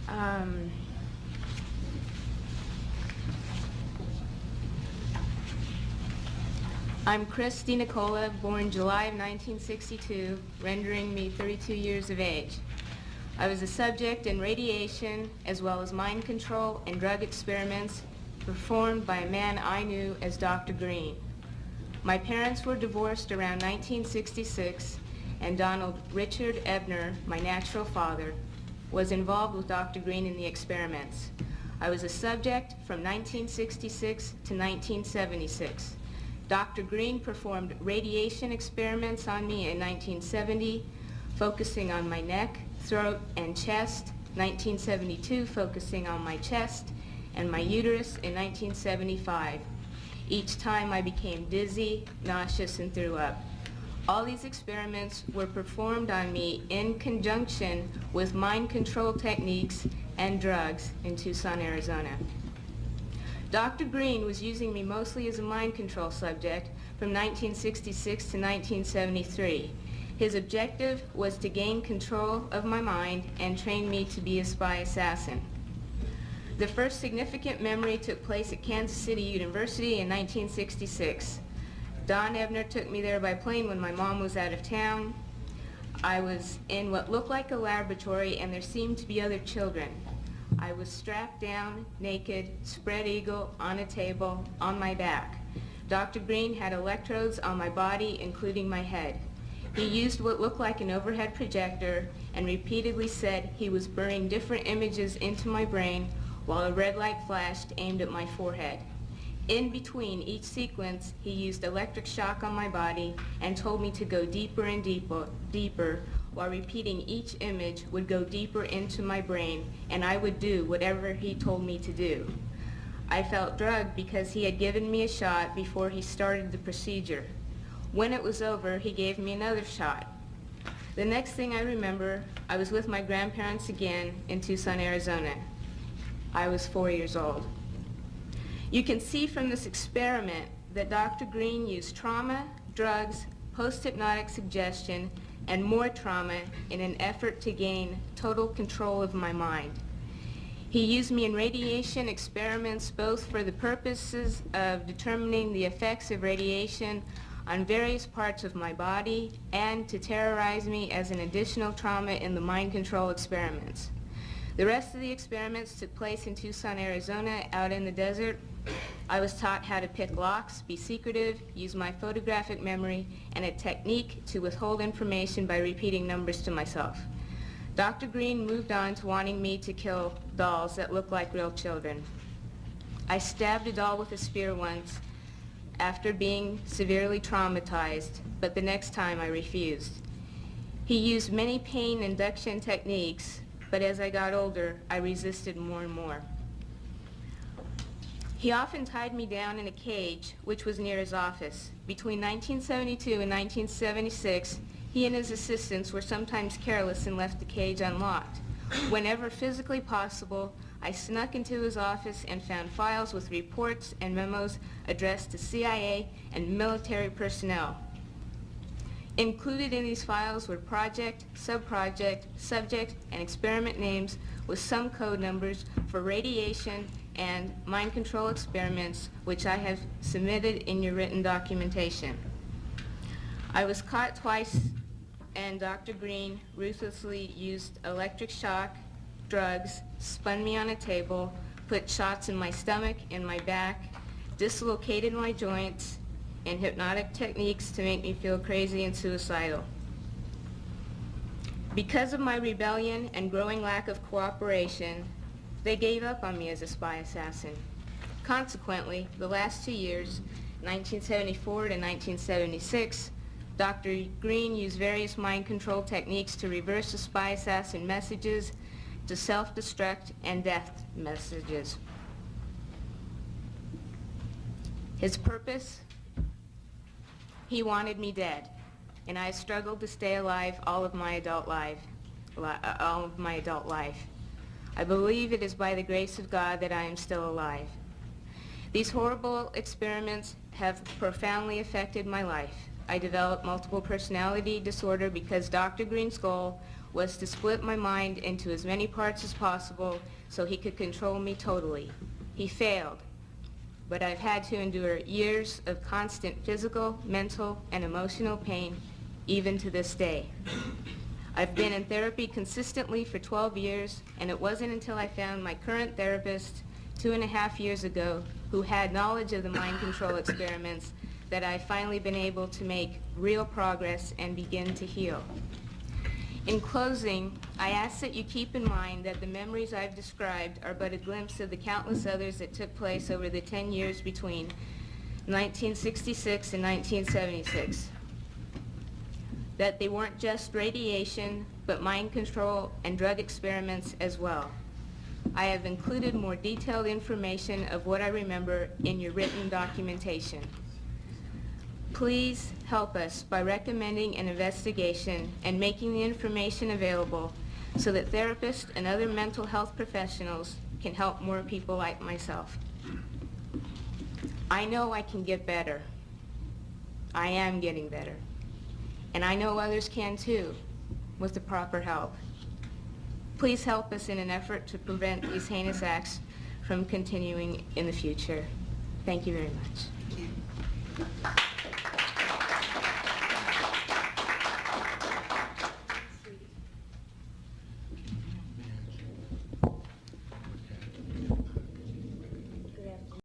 I'm Christy Nicola, born July of 1962, rendering me 32 years of age. I was a subject in radiation as well as mind control and drug experiments performed by a man I knew as Dr. Green. My parents were divorced around 1966, and Donald Richard Ebner, my natural father, was involved with Dr. Green in the experiments. I was a subject from 1966 to 1976. Dr. Green performed radiation experiments on me in 1970, focusing on my neck, throat, and chest, 1972 focusing on my chest and my uterus in 1975. Each time I became dizzy, nauseous, and threw up. All these experiments were performed on me in conjunction with mind control techniques and drugs in Tucson, Arizona. Dr. Green was using me mostly as a mind control subject from 1966 to 1973. His objective was to gain control of my mind and train me to be a spy assassin. The first significant memory took place at Kansas City University in 1966. Don Ebner took me there by plane when my mom was out of town. I was in what looked like a laboratory, and there seemed to be other children. I was strapped down, naked, spread eagle, on a table, on my back. Dr. Green had electrodes on my body, including my head. He used what looked like an overhead projector and repeatedly said he was burning different images into my brain while a red light flashed aimed at my forehead. In between each sequence, he used electric shock on my body and told me to go deeper and deeper, while repeating each image would go deeper into my brain, and I would do whatever he told me to do. I felt drugged because he had given me a shot before he started the procedure. When it was over, he gave me another shot. The next thing I remember, I was with my grandparents again in Tucson, Arizona. I was 4 years old. You can see from this experiment that Dr. Green used trauma, drugs, post-hypnotic suggestion, and more trauma in an effort to gain total control of my mind. He used me in radiation experiments both for the purposes of determining the effects of radiation on various parts of my body and to terrorize me as an additional trauma in the mind control experiments. The rest of the experiments took place in Tucson, Arizona, out in the desert. I was taught how to pick locks, be secretive, use my photographic memory, and a technique to withhold information by repeating numbers to myself. Dr. Green moved on to wanting me to kill dolls that looked like real children. I stabbed a doll with a spear once after being severely traumatized, but the next time I refused. He used many pain induction techniques, but as I got older, I resisted more and more. He often tied me down in a cage, which was near his office. Between 1972 and 1976, he and his assistants were sometimes careless and left the cage unlocked. Whenever physically possible, I snuck into his office and found files with reports and memos addressed to CIA and military personnel. Included in these files were project, subproject, subject, and experiment names with some code numbers for radiation and mind control experiments, which I have submitted in your written documentation. I was caught twice, and Dr. Green ruthlessly used electric shock, drugs, spun me on a table, put shots in my stomach and my back, dislocated my joints, and hypnotic techniques to make me feel crazy and suicidal. Because of my rebellion and growing lack of cooperation, they gave up on me as a spy assassin. Consequently, the last 2 years, 1974 to 1976, Dr. Green used various mind control techniques to reverse the spy assassin messages to self-destruct and death messages. His purpose? He wanted me dead, and I struggled to stay alive all of my adult life. I believe it is by the grace of God that I am still alive. These horrible experiments have profoundly affected my life. I developed multiple personality disorder because Dr. Green's goal was to split my mind into as many parts as possible so he could control me totally. He failed, but I've had to endure years of constant physical, mental, and emotional pain, even to this day. I've been in therapy consistently for 12 years, and it wasn't until I found my current therapist 2.5 years ago, who had knowledge of the mind control experiments, that I've finally been able to make real progress and begin to heal. In closing, I ask that you keep in mind that the memories I've described are but a glimpse of the countless others that took place over the 10 years between 1966 and 1976. That they weren't just radiation, but mind control and drug experiments as well. I have included more detailed information of what I remember in your written documentation. Please help us by recommending an investigation and making the information available so that therapists and other mental health professionals can help more people like myself. I know I can get better. I am getting better. And I know others can too, with the proper help. Please help us in an effort to prevent these heinous acts from continuing in the future. Thank you very much.